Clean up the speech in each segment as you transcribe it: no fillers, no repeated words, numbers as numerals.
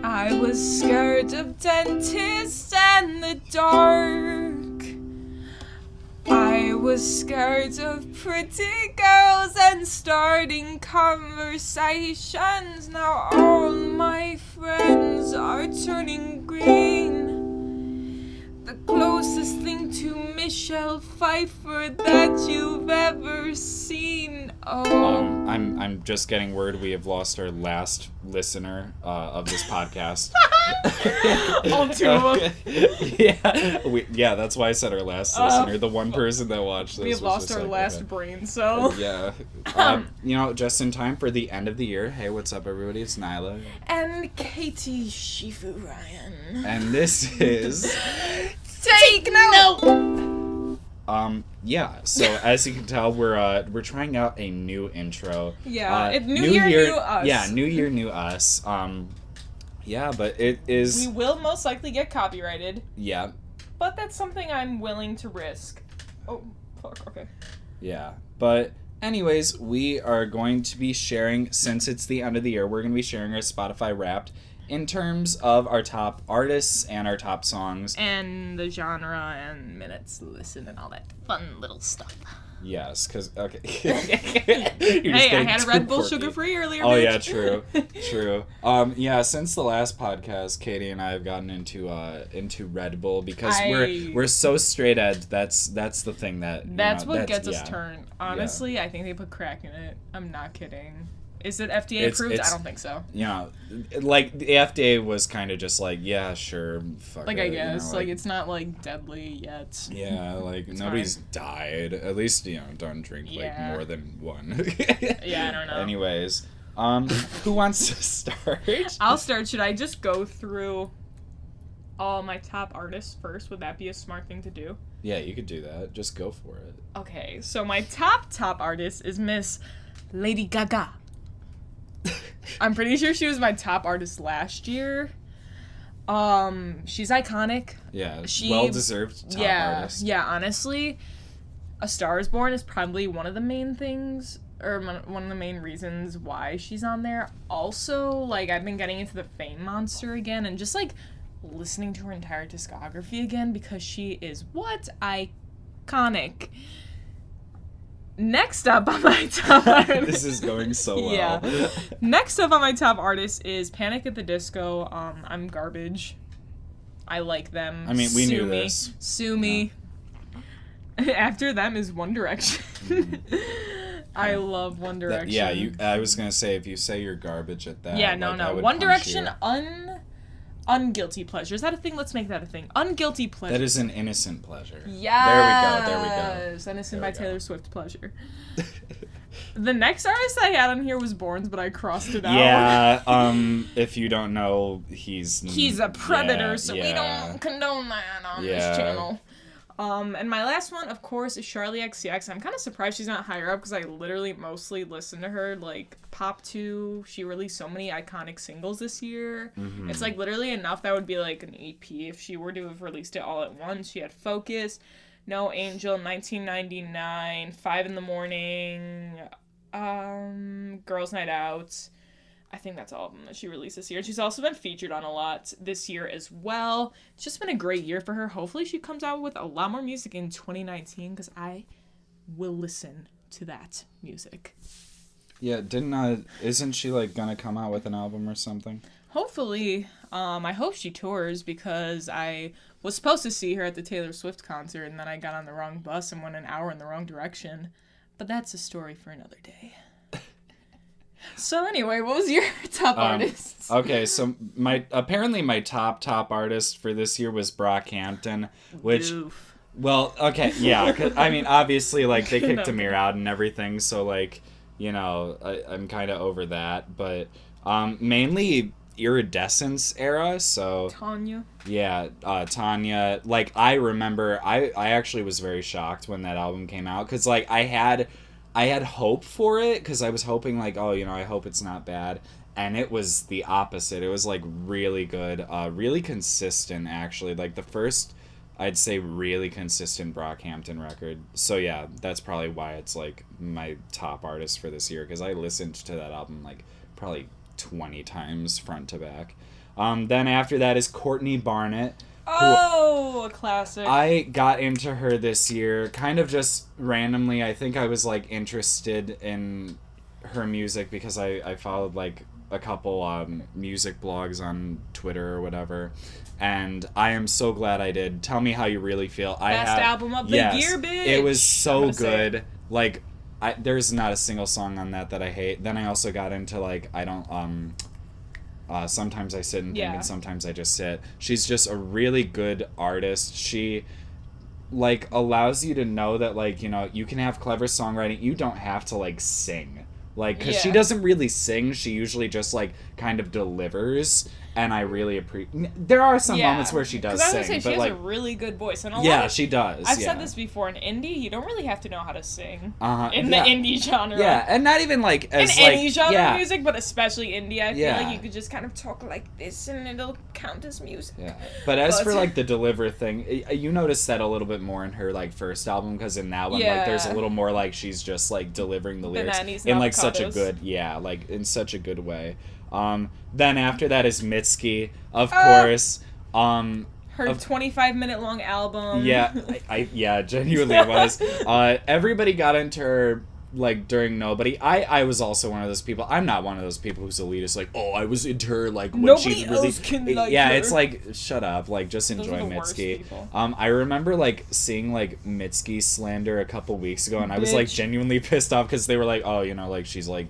I was scared of dentists and the dark. I was scared of pretty girls and starting conversations. Now all my friends are turning green. The closest thing to Michelle Pfeiffer that you've ever seen. Oh. I'm just getting word we have lost our last listener of this podcast. All two of them. Yeah, that's why I said our last listener. The one person that watched this. We have lost our last brain cell. Yeah. Just in time for the end of the year. Hey, what's up, everybody? It's Nyla. And Katie Shifu Ryan. And this is... Take note! So as you can tell, we're trying out a new intro. Yeah, new year, new us. Yeah, new year, new us. But it is... We will most likely get copyrighted. Yeah. But that's something I'm willing to risk. Oh, fuck, okay. Yeah, but anyways, we are going to be sharing, since it's the end of the year, we're going to be sharing our Spotify Wrapped in terms of our top artists and our top songs. And the genre and minutes listen and all that fun little stuff. Yes, because, okay. Hey, I had a Red Bull sugar-free earlier, Oh, bitch. yeah, true. Since the last podcast, Katie and I have gotten into Red Bull because we're so straight edge. That's the thing that... That's what gets us turned. Honestly, I think they put crack in it. I'm not kidding. Is it FDA approved? I don't think so. The FDA was kind of just like, yeah, sure, fuck it. I guess. It's not, deadly yet. Yeah, nobody's died. At least, don't drink, more than one. Yeah, I don't know. Anyways, who wants to start? I'll start. Should I just go through all my top artists first? Would that be a smart thing to do? Yeah, you could do that. Just go for it. Okay, so my top artist is Miss Lady Gaga. I'm pretty sure she was my top artist last year. She's iconic. Yeah, well-deserved top artist. Yeah, honestly, A Star Is Born is probably one of the main things, or one of the main reasons why she's on there. Also, I've been getting into the Fame Monster again, and just, listening to her entire discography again, because she is, iconic. Next up on my top artist... This is going so well. Yeah. Next up on my top artist is Panic at the Disco. I'm garbage. I like them. I mean, we knew this. Sue me. After them is One Direction. I love One Direction. I was going to say, if you say you're garbage at that... Yeah, no. One Direction, unguilty pleasure. Is that a thing? Let's make that a thing. Unguilty pleasure. That is an innocent pleasure. Yes. There we go. Innocent by Taylor Swift pleasure. The next artist I had on here was Borns, but I crossed it out. Yeah, if you don't know, he's a predator, so we don't condone that on this channel. And my last one, of course, is Charli XCX. I'm kind of surprised she's not higher up because I literally mostly listen to her. Pop 2, she released so many iconic singles this year. Mm-hmm. It's literally enough that would be an EP if she were to have released it all at once. She had Focus, No Angel, 1999, 5 in the Morning, Girls Night Out. I think that's all of them that she released this year. She's also been featured on a lot this year as well. It's just been a great year for her. Hopefully she comes out with a lot more music in 2019 because I will listen to that music. Yeah, isn't she gonna come out with an album or something? Hopefully. I hope she tours because I was supposed to see her at the Taylor Swift concert and then I got on the wrong bus and went an hour in the wrong direction. But that's a story for another day. So anyway, what was your top artist? Okay, so my top artist for this year was Brockhampton, which... Oof. Well, okay, yeah, 'cause, I mean, obviously, they kicked Amir out and everything, so, I'm kind of over that, but mainly Iridescence era, so... Tanya? Yeah, Tanya. I remember, I actually was very shocked when that album came out, because, I had hope for it because I was hoping I hope it's not bad. And it was the opposite. It was really good, really consistent actually. The first, I'd say, really consistent Brockhampton record. So yeah, that's probably why it's my top artist for this year because I listened to that album probably 20 times front to back. Then after that is Courtney Barnett. Oh, a classic. I got into her this year, kind of just randomly. I think I was like interested in her music because I followed like a couple music blogs on Twitter or whatever, and I am so glad I did. Tell me how you really feel. Best album of the year, bitch. It was so good. Like, there's not a single song on that I hate. Then I also got into like sometimes I sit and think, and sometimes I just sit. She's just a really good artist. She like allows you to know that like, you know, you can have clever songwriting. You don't have to like sing. Like, because she doesn't really sing. She usually just, like, kind of delivers. And I really appreciate... There are some moments where she does sing. Because I was going to say, she has a really good voice. And she does. I've said this before. In indie, you don't really have to know how to sing. In the indie genre. Yeah, and not even, like, as, in any genre of music, but especially indie, I feel like you could just kind of talk like this and it'll count as music. Yeah. But as for, like, the deliver thing, you notice that a little bit more in her, like, first album. Because in that one, like, there's a little more, like, she's just, like, delivering the lyrics. In, like, such a good... Yeah, like, in such a good way. Then after that is Mitski, of course. Her 25-minute long album. Yeah, I genuinely was. Everybody got into her like during Nobody. I was also one of those people. I'm not one of those people who's elitist. Like, oh, I was into her like when nobody she really. Else can like yeah, her. it's like shut up. Like just enjoy Mitski. I remember like seeing like Mitski slander a couple weeks ago, and I was like genuinely pissed off because they were like, oh, you know, like she's like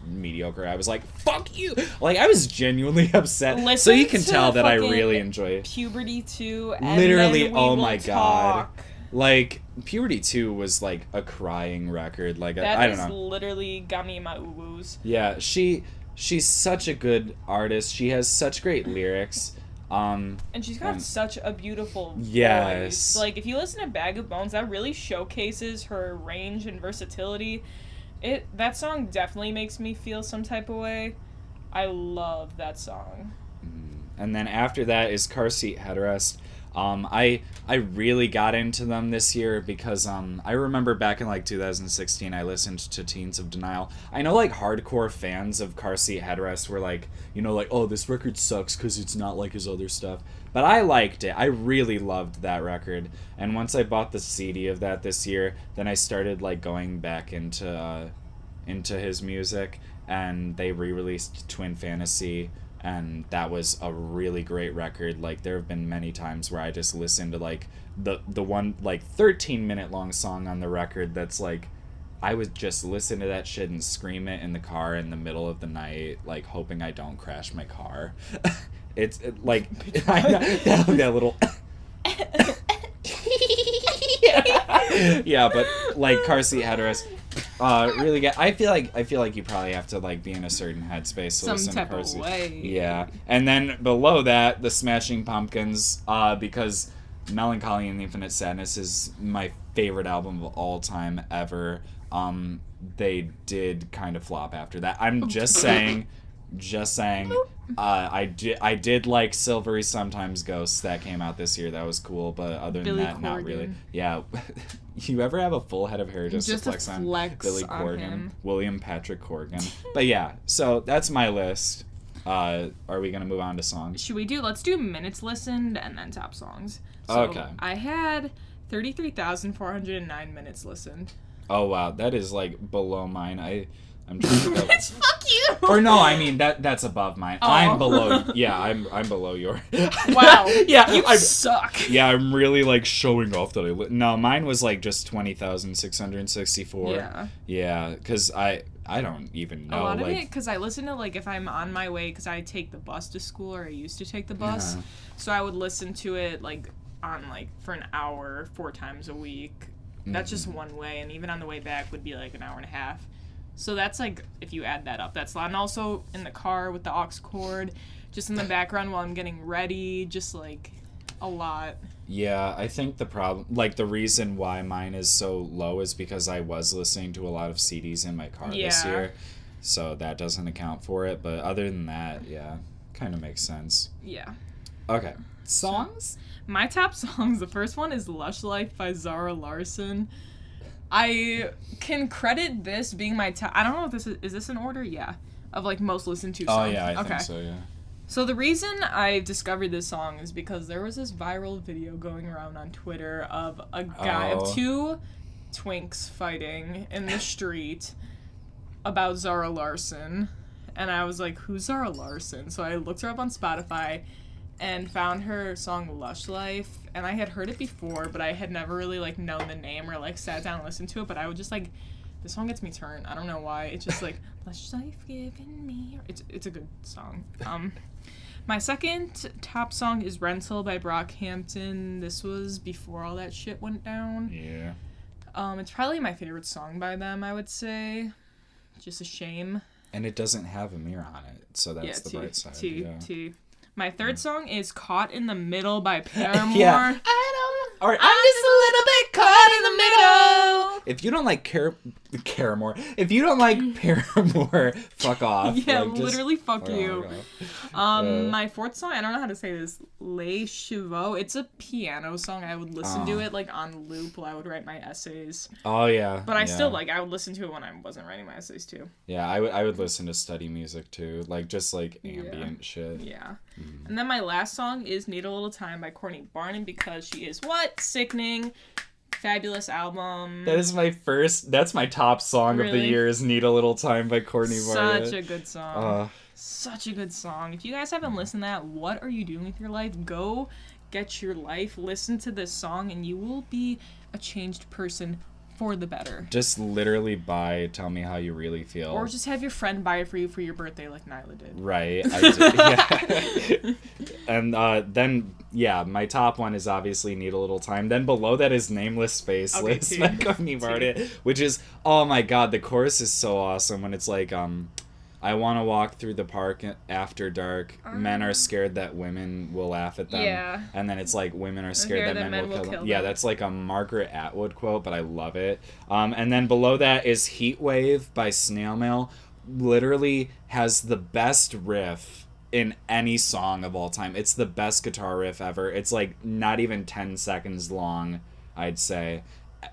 mediocre. I was like, fuck you. Like I was genuinely upset. Listen, so you can tell that I really enjoy it. Puberty 2 and literally, then we oh will my talk. God. Like Puberty 2 was like a crying record. Like I don't know. That literally got me in my uwus. Yeah, she's such a good artist. She has such great lyrics. And she's got such a beautiful voice. Like if you listen to Bag of Bones, that really showcases her range and versatility. That song definitely makes me feel some type of way. I love that song. And then after that is Car Seat Headrest. I really got into them this year because I remember back in like 2016 I listened to Teens of Denial. I know like hardcore fans of Car Seat Headrest were like, you know, like, oh, this record sucks because it's not like his other stuff. But I liked it. I really loved that record. And once I bought the CD of that this year, then I started like going back into his music, and they re-released Twin Fantasy. And that was a really great record. Like, there have been many times where I just listened to, like, the one, like, 13-minute long song on the record that's, like, I would just listen to that shit and scream it in the car in the middle of the night, like, hoping I don't crash my car. Like, that little... yeah, but, like, Car Seat Headrest... really good. I feel like you probably have to like be in a certain headspace to listen to Car Seat. Way. Yeah, and then below that, the Smashing Pumpkins, because Melancholy and Infinite Sadness is my favorite album of all time ever. They did kind of flop after that. I'm just saying. I did like Silvery Sometimes Ghosts that came out this year. That was cool, but other than that, not really. Yeah. You ever have a full head of hair just to flex on Billy Corgan, William Patrick Corgan? But yeah, so that's my list. Are we gonna move on to songs? Should we let's do minutes listened and then top songs. So okay. I had 33,409 minutes listened. Oh wow, that is like below mine. I'm trying to go. Fuck you. Or no, I mean that's above mine. Oh. I'm below. Yeah, I'm below your. Wow. Yeah, you suck. Yeah, I'm really like showing off that no, mine was like just 20,664. Yeah. Yeah, because I don't even know. A lot of it, because I listen to like if I'm on my way, because I take the bus to school, or I used to take the bus, so I would listen to it like on like for an hour 4 times a week. That's just one way, and even on the way back would be like an hour and a half. So that's like, if you add that up, that's a lot. And also in the car with the aux cord, just in the background while I'm getting ready, just like a lot. Yeah, I think the problem, like the reason why mine is so low is because I was listening to a lot of CDs in my car this year. So that doesn't account for it. But other than that, yeah, kind of makes sense. Yeah. Okay. Songs? My top songs, the first one is Lush Life by Zara Larsson. I can credit this being my top. I don't know if this is this in order? Yeah. Of like most listened to songs. Oh yeah, I think so, yeah. So the reason I discovered this song is because there was this viral video going around on Twitter of a guy, of two twinks fighting in the street about Zara Larsson. And I was like, who's Zara Larsson? So I looked her up on Spotify and found her song Lush Life. And I had heard it before, but I had never really, like, known the name or, like, sat down and listened to it. But I would just, like, the song gets me turned. I don't know why. It's just, like, Lush Life giving me... It's a good song. My second top song is Rental by Brockhampton. This was before all that shit went down. Yeah. It's probably my favorite song by them, I would say. Just a shame. And it doesn't have Amir on it, so that's the bright side. T. My third song is Caught in the Middle by Paramore. Yeah. I'm just a little bit caught in the middle. If you don't like Paramore, if you don't like Paramore, fuck off. Yeah, like, literally fuck you. My fourth song, I don't know how to say this, Les Chevaux. It's a piano song. I would listen to it like on loop while I would write my essays. Oh yeah. But I still I would listen to it when I wasn't writing my essays too. Yeah, I would listen to study music too, like just like ambient shit. Yeah. And then my last song is Need a Little Time by Courtney Barnett because she is what? Sickening. Fabulous album. That's my top song of the year is Need a Little Time by Courtney Barnett. Such a good song. Such a good song. If you guys haven't listened to that, what are you doing with your life? Go get your life, listen to this song, and you will be a changed person for the better. Just literally buy Tell Me How You Really Feel. Or just have your friend buy it for you for your birthday like Nyla did. Right, I did. Yeah. And then, my top one is obviously Need a Little Time. Then below that is Nameless Faceless by Courtney Barnett, which is, oh my god, the chorus is so awesome when it's like, I want to walk through the park after dark. Men are scared that women will laugh at them. Yeah. And then it's like, women are scared that men will kill them. Yeah, that's like a Margaret Atwood quote, but I love it. And then below that is Heat Wave by Snail Mail. Literally has the best riff in any song of all time. It's the best guitar riff ever. It's like not even 10 seconds long, I'd say.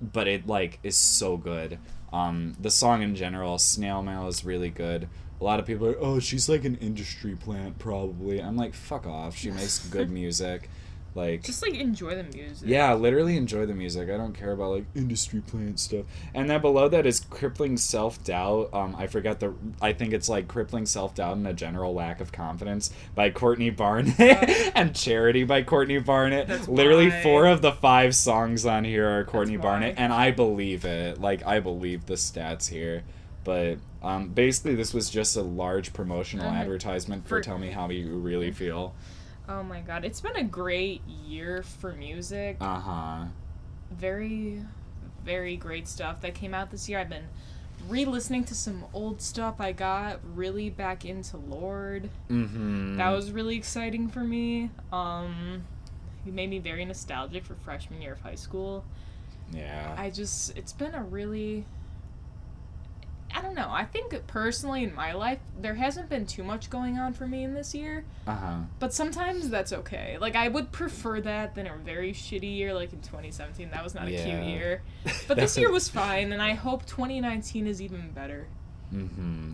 But it like is so good. The song in general, Snail Mail, is really good. A lot of people are, oh, she's like an industry plant, probably. I'm like, fuck off. She makes good music. Like, just, like, enjoy the music. Yeah, literally enjoy the music. I don't care about, like, industry plant stuff. And then below that is Crippling Self-Doubt. I think it's, like, Crippling Self-Doubt and a General Lack of Confidence by Courtney Barnett. And Charity by Courtney Barnett. That's literally why. 4 of the 5 songs on here are Courtney Barnett. And I believe it. Like, I believe the stats here. But basically, this was just a large promotional advertisement for Tell Me How You Really Feel. Oh my god, it's been a great year for music. Very, very great stuff that came out this year. I've been re-listening to some old stuff. I got really back into Lorde. That was really exciting for me. It made me very nostalgic for freshman year of high school. Yeah. It's been a really... I don't know. I think personally in my life, there hasn't been too much going on for me in this year. But sometimes that's okay. Like, I would prefer that than a very shitty year like in 2017. That was not a cute year. But this year was fine, and I hope 2019 is even better.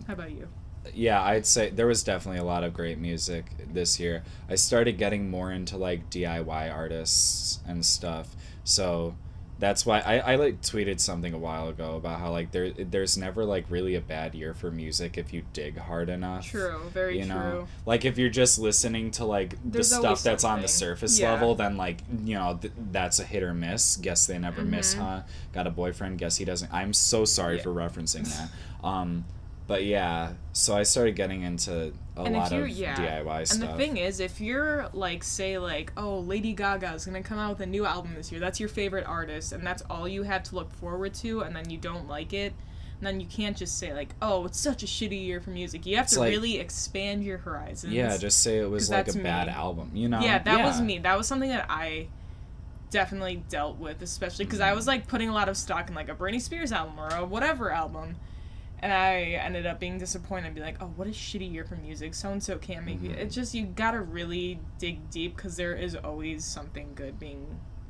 How about you? Yeah, I'd say there was definitely a lot of great music this year. I started getting more into, like, DIY artists and stuff. So... that's why I like tweeted something a while ago about how like there's never like really a bad year for music if you dig hard enough. True, very true. Like if you're just listening to like the stuff that's on the surface level, then like that's a hit or miss. Guess they never miss, huh? Got a boyfriend? Guess he doesn't. I'm so sorry for referencing that. But yeah, so I started getting into a lot of DIY stuff. And the thing is, if you're, like, say, like, oh, Lady Gaga's gonna come out with a new album this year, that's your favorite artist, and that's all you have to look forward to, and then you don't like it, and then you can't just say, like, oh, it's such a shitty year for music. You have to really expand your horizons. Yeah, just say it was, like, a bad album, you know? Yeah, that was me. That was something that I definitely dealt with, especially because I was, like, putting a lot of stock in, like, a Britney Spears album or a whatever album. And I ended up being disappointed and be like, oh, what a shitty year for music. So-and-so can't make it. It's just, you gotta really dig deep because there is always something good being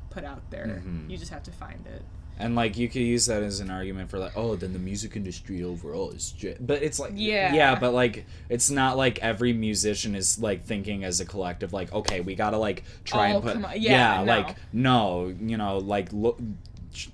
put out there. You just have to find it. And, like, you could use that as an argument for, like, oh, then the music industry overall is but it's like, yeah, but, like, it's not like every musician is, like, thinking as a collective, like, okay, we gotta, like, try and put, like, no, you know, like,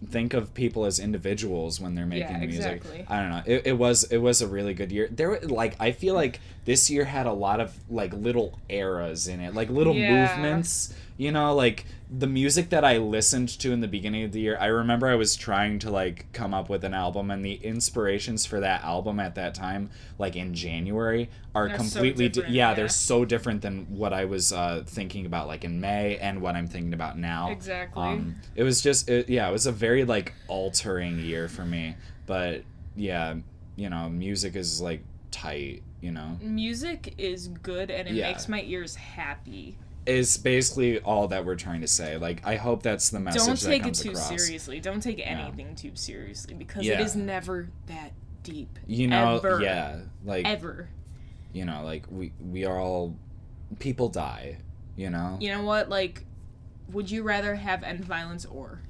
think of people as individuals when they're making music. Exactly. I don't know. It was a really good year. There were, like, I feel like this year had a lot of, like, little eras in it, like little movements. You know, like the music that I listened to in the beginning of the year. I remember I was trying to, like, come up with an album, and the inspirations for that album at that time, like in January, are completely they're so different than what I was thinking about, like, in May and what I'm thinking about now. Exactly. It was just it was a very, like, altering year for me. But yeah, you know, music is, like, tight, you know. Music is good, and it makes my ears happy. Is basically all that we're trying to say. Like, I hope that's the message that comes across. Don't take it too seriously. Don't take anything too seriously, because it is never that deep. You know, ever. like ever. You know, like we are all, people die, you know. You know what? Like, would you rather have end violence or?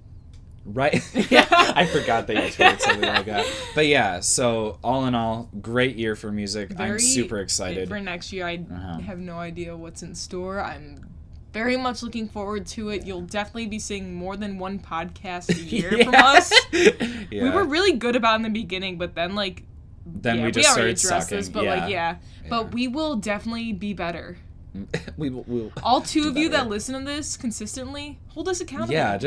Right. Yeah, I forgot that you tweeted something like that. But yeah, so all in all, great year for music. I'm super excited. For next year, I have no idea what's in store. I'm very much looking forward to it. You'll definitely be seeing more than one podcast a year from us. We were really good about in the beginning, but then, like... we just started sucking. This, but But we will definitely be better. We'll all two of you that listen to this consistently, hold us accountable. Yeah,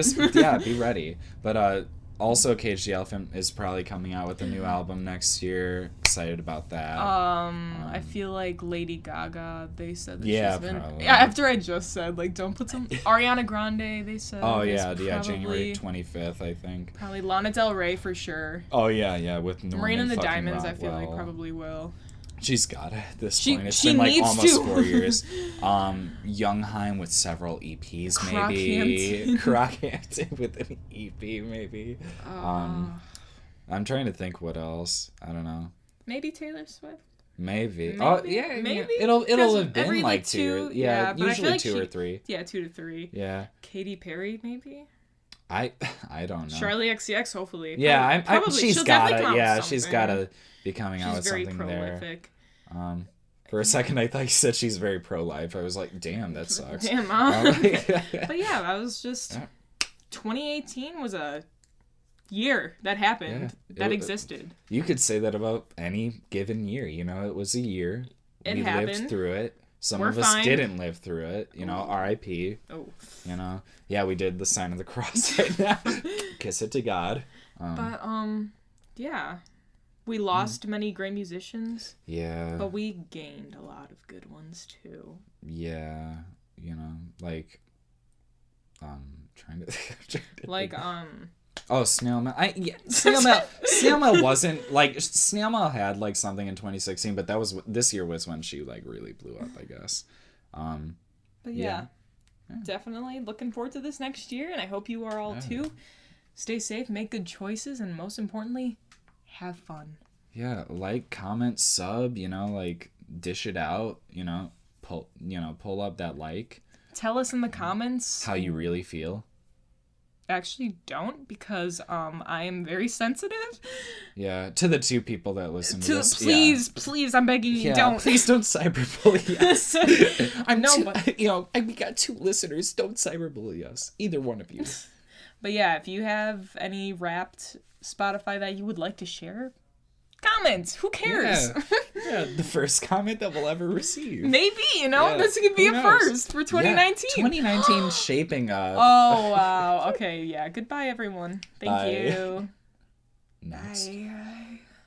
be ready. But also, Cage the Elephant is probably coming out with a new album next year. Excited about that. I feel like Lady Gaga, they said that she's been... probably. Yeah, after I just said, like, don't put some... Ariana Grande, they said. Oh, yeah, January 25th, I think. Probably Lana Del Rey for sure. Oh, yeah, with Norman Rain in the Diamonds, Rockwell. I feel like probably will. She's got it at this point. It's been, like, almost 4 years. Youngheim with several EPs, maybe. Crockhampton with an EP, maybe. I'm trying to think what else. I don't know. Maybe Taylor Swift. Maybe. Oh, yeah. Maybe. It'll have been like two. Yeah, usually like 2 or 3. Yeah, 2 to 3. Yeah. Katy Perry, maybe. I don't know. Charlie XCX, hopefully. Yeah, probably. She's gotta. Yeah, she's gotta be coming out with something there. She's very prolific. For a second, I thought you said she's very pro-life. I was like, damn, that sucks. Damn, But yeah, that was just... 2018 was a year that happened, that existed. You could say that about any given year. You know, it was a year. We lived through it. Some of us didn't live through it. You know, R.I.P. Oh. You know? Yeah, we did the sign of the cross right now. Kiss it to God. Yeah. We lost many great musicians. Yeah. But we gained a lot of good ones, too. Yeah. You know, like... trying to like, Oh, Snail Mail. Snail Mail wasn't, like... Snail Mail had, like, something in 2016, but this year was when she, like, really blew up, I guess. But yeah. Definitely looking forward to this next year, and I hope you are all, too. Stay safe, make good choices, and most importantly... have fun. Yeah, like, comment, sub, you know, like, dish it out, you know, pull up that like. Tell us in the comments how you really feel. Actually, don't, because I am very sensitive. Yeah, to the 2 people that listen to this. Please, I'm begging you, don't. Please don't cyberbully us. We got 2 listeners. Don't cyberbully us, either one of you. But yeah, if you have any Wrapped Spotify that you would like to share, comment. Who cares? Yeah, the first comment that we'll ever receive. Maybe, this could be a first for 2019. 2019 shaping up. Oh, wow. Okay, yeah. Goodbye, everyone. Thank you. Next. Bye.